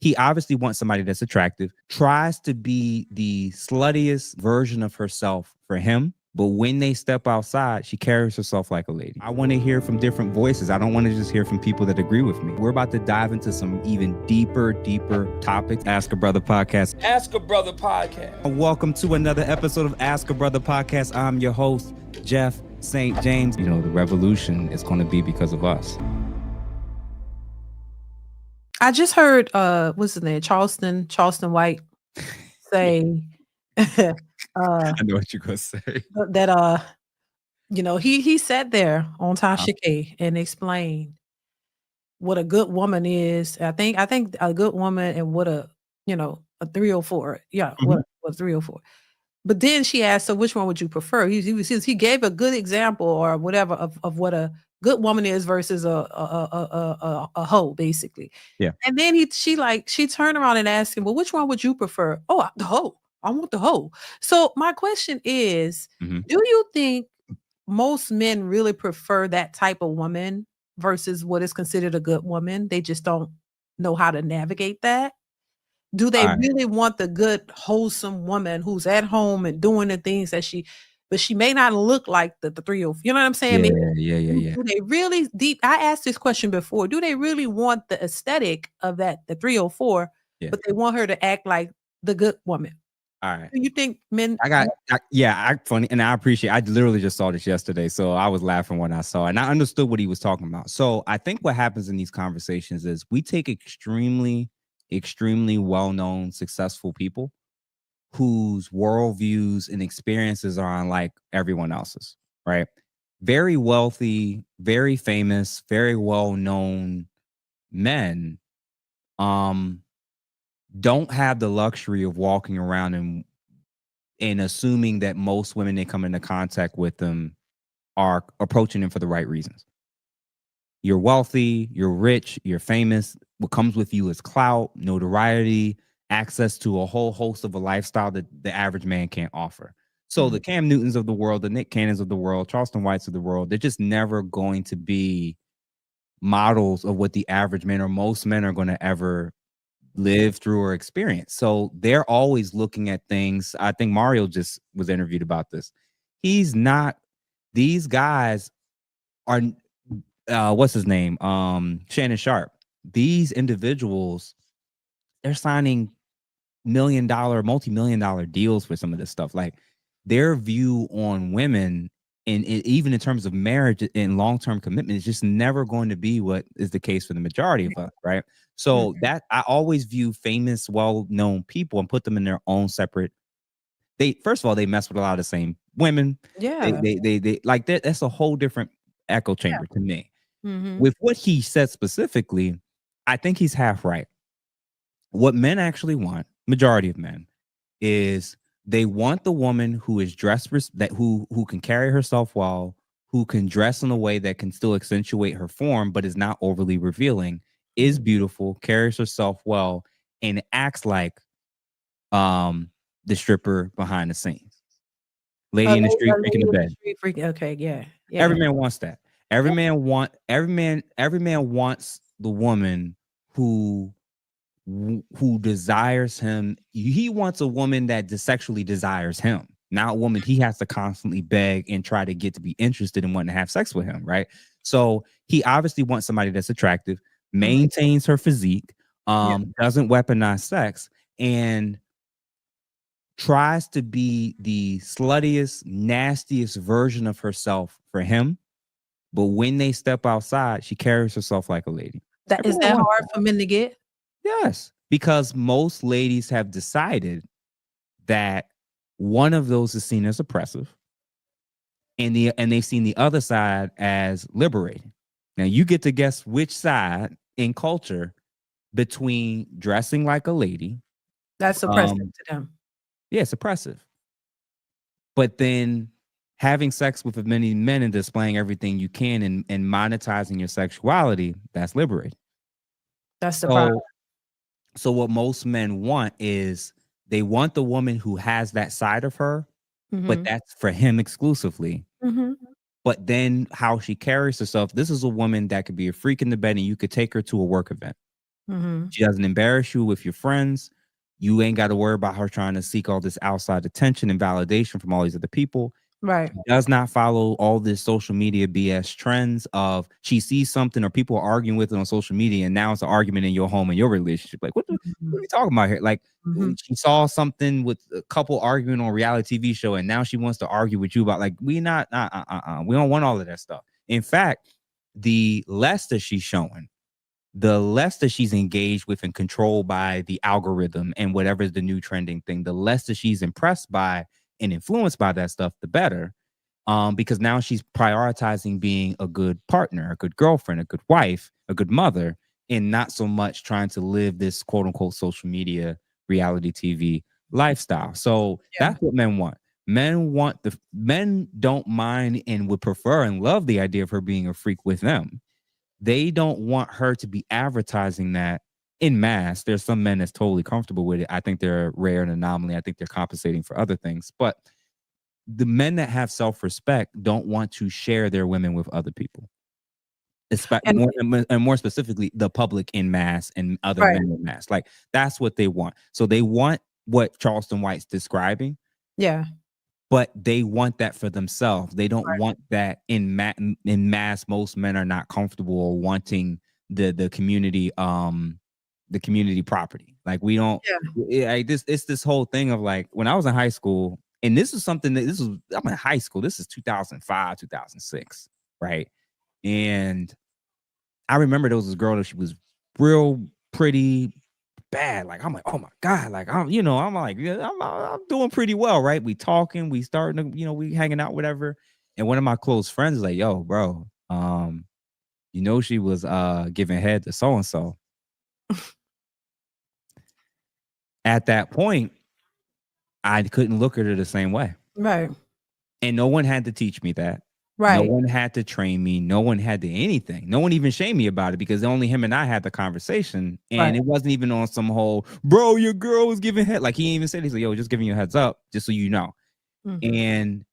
he obviously wants somebody that's attractive, tries to be the sluttiest version of herself for him. But when they step outside, she carries herself like a lady. I want to hear from different voices. I don't want to just hear from people that agree with me. We're about to dive into some even deeper topics. Ask a Brother Podcast. Ask a Brother Podcast. Welcome to another episode of Ask a Brother Podcast. I'm your host, Jeff St. James. You know, the revolution is going to be because of us. I just heard, what's his name? Charleston White say, I know what you're going to say. that, he sat there on Tasha K and explained what a good woman is. I think a good woman and what a 304. Yeah, what 304. But then she asked, so which one would you prefer? He gave a good example or whatever of what a good woman is versus a hoe, basically. Yeah. And then she turned around and asked him, well, which one would you prefer? Oh, the hoe. I want the hoe. So my question is, do you think most men really prefer that type of woman versus what is considered a good woman? They just don't know how to navigate that. Do they really want the good, wholesome woman who's at home and doing the things that but she may not look like the 304. You know what I'm saying? Yeah. Do they really I asked this question before. Do they really want the aesthetic of the 304, but they want her to act like the good woman? All right. Do you think men? Funny, and I appreciate. I literally just saw this yesterday, so I was laughing when I saw it, and I understood what he was talking about. So I think what happens in these conversations is we take extremely well-known, successful people whose worldviews and experiences are unlike everyone else's, right? Very wealthy, very famous, very well-known men don't have the luxury of walking around and assuming that most women they come into contact with them are approaching them for the right reasons. You're wealthy, you're rich, you're famous. What comes with you is clout, notoriety, access to a whole host of a lifestyle that the average man can't offer. So the Cam Newtons of the world, the Nick Cannons of the world, Charleston Whites of the world, they're just never going to be models of what the average man or most men are going to ever live through or experience. So they're always looking at things. I think Mario just was interviewed about this. These guys are what's his name? Shannon Sharpe. These individuals, they're signing multi-million-dollar deals for some of this stuff. Like their view on women and even in terms of marriage and long-term commitment is just never going to be what is the case for the majority of us, right? So that I always view famous, well-known people and put them in their own separate. First of all, they mess with a lot of the same women. Yeah. They like that. That's a whole different echo chamber to me. With what he said specifically, I think he's half right. What men actually want, majority of men, is they want the woman who is dressed who can carry herself well, who can dress in a way that can still accentuate her form, but is not overly revealing, is beautiful, carries herself well, and acts like the stripper behind the scenes. Lady in the street, freak in the bed. Okay, yeah. Every man wants that. Every man wants the woman who desires him. He wants a woman that sexually desires him, not a woman he has to constantly beg and try to get to be interested in wanting to have sex with him, right? So he obviously wants somebody that's attractive, maintains her physique, doesn't weaponize sex, and tries to be the sluttiest, nastiest version of herself for him. But when they step outside, she carries herself like a lady. Is that hard for men to get? Yes, because most ladies have decided that one of those is seen as oppressive, and they've seen the other side as liberating. Now you get to guess which side in culture between dressing like a lady. That's oppressive to them. Yeah, it's oppressive. But then having sex with many men and displaying everything you can and monetizing your sexuality, that's liberating. That's the problem. So what most men want is they want the woman who has that side of her, but that's for him exclusively. But then how she carries herself, this is a woman that could be a freak in the bed and you could take her to a work event. She doesn't embarrass you with your friends. You ain't got to worry about her trying to seek all this outside attention and validation from all these other people. Right. She does not follow all this social media BS trends of she sees something or people are arguing with it on social media, and now it's an argument in your home and your relationship. Like, what are we talking about here? Like, she saw something with a couple arguing on a reality TV show, and now she wants to argue with you about, like, we not, we don't want all of that stuff. In fact, the less that she's showing, the less that she's engaged with and controlled by the algorithm and whatever is the new trending thing, the less that she's impressed by and influenced by that stuff, the better. Because now she's prioritizing being a good partner, a good girlfriend, a good wife, a good mother, and not so much trying to live this quote unquote social media reality TV lifestyle. So that's what men want. Men don't mind and would prefer and love the idea of her being a freak with them. They don't want her to be advertising that in mass. There's some men that's totally comfortable with it. I think they're rare and anomaly. I think they're compensating for other things. But the men that have self-respect don't want to share their women with other people. And more specifically, the public in mass and other men in mass. Like, that's what they want. So they want what Charleston White's describing. Yeah. But they want that for themselves. They don't want that in mass. Most men are not comfortable or wanting the community property. Like, we don't. It's this whole thing of, like, when I was in high school, and this is something that I'm in high school. This is 2005, 2006, right? And I remember there was this girl that she was real pretty. Bad. Like, I'm like, oh my God, like, I'm like, I'm doing pretty well, right? We talking, we starting to, we hanging out, whatever. And one of my close friends is like, yo, bro, she was giving head to so and so. At that point, I couldn't look at her the same way. Right. And no one had to teach me that. Right. No one had to train me. No one had to anything. No one even shamed me about it, because only him and I had the conversation. And it wasn't even on some whole, bro, your girl was giving head. Like, he even said, he's like, yo, just giving you a heads up, just so you know. And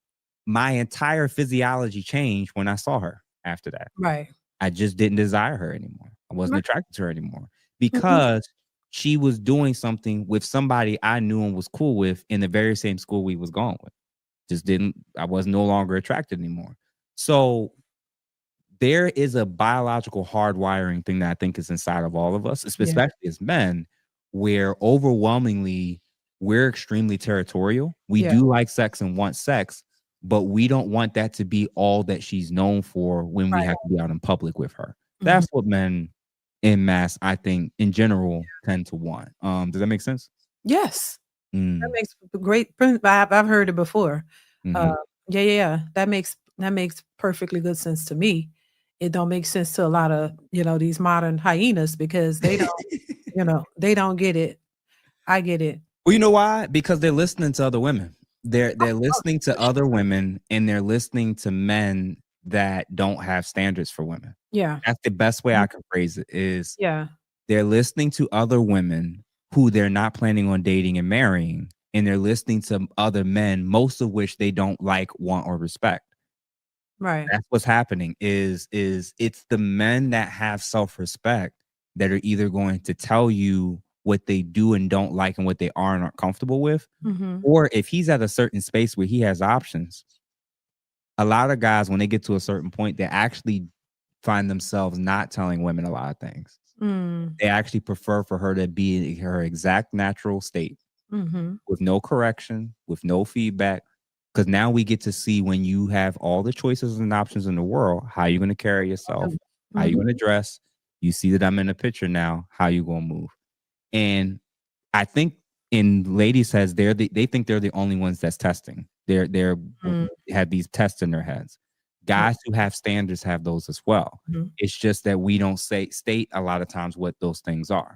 my entire physiology changed when I saw her after that. Right. I just didn't desire her anymore. I wasn't attracted to her anymore, because she was doing something with somebody I knew and was cool with in the very same school we was going with. I was no longer attracted anymore. So there is a biological hardwiring thing that I think is inside of all of us, especially as men, where overwhelmingly we're extremely territorial. We do like sex and want sex, but we don't want that to be all that she's known for when we have to be out in public with her. That's what men in mass, I think, in general, tend to want. Does that make sense? Yes. That makes great. I've heard it before. That makes perfectly good sense to me. It don't make sense to a lot of these modern hyenas, because they don't they don't get it. I get it. Well, you know why? Because they're listening to other women. They're listening to other women, and they're listening to men that don't have standards for women. Yeah. That's the best way I can phrase it. Is they're listening to other women who they're not planning on dating and marrying, and they're listening to other men, most of which they don't like, want, or respect. Right. That's what's happening. Is it's the men that have self-respect that are either going to tell you what they do and don't like and what they are and aren't comfortable with. Or if he's at a certain space where he has options, a lot of guys, when they get to a certain point, they actually find themselves not telling women a lot of things. They actually prefer for her to be in her exact natural state, with no correction, with no feedback. Because now we get to see, when you have all the choices and options in the world, how you're going to carry yourself, how you're going to dress. You see that I'm in the picture now, how you going to move. And I think in ladies' heads, they think they're the only ones that's testing. They're have these tests in their heads. Guys who have standards have those as well. It's just that we don't state a lot of times what those things are.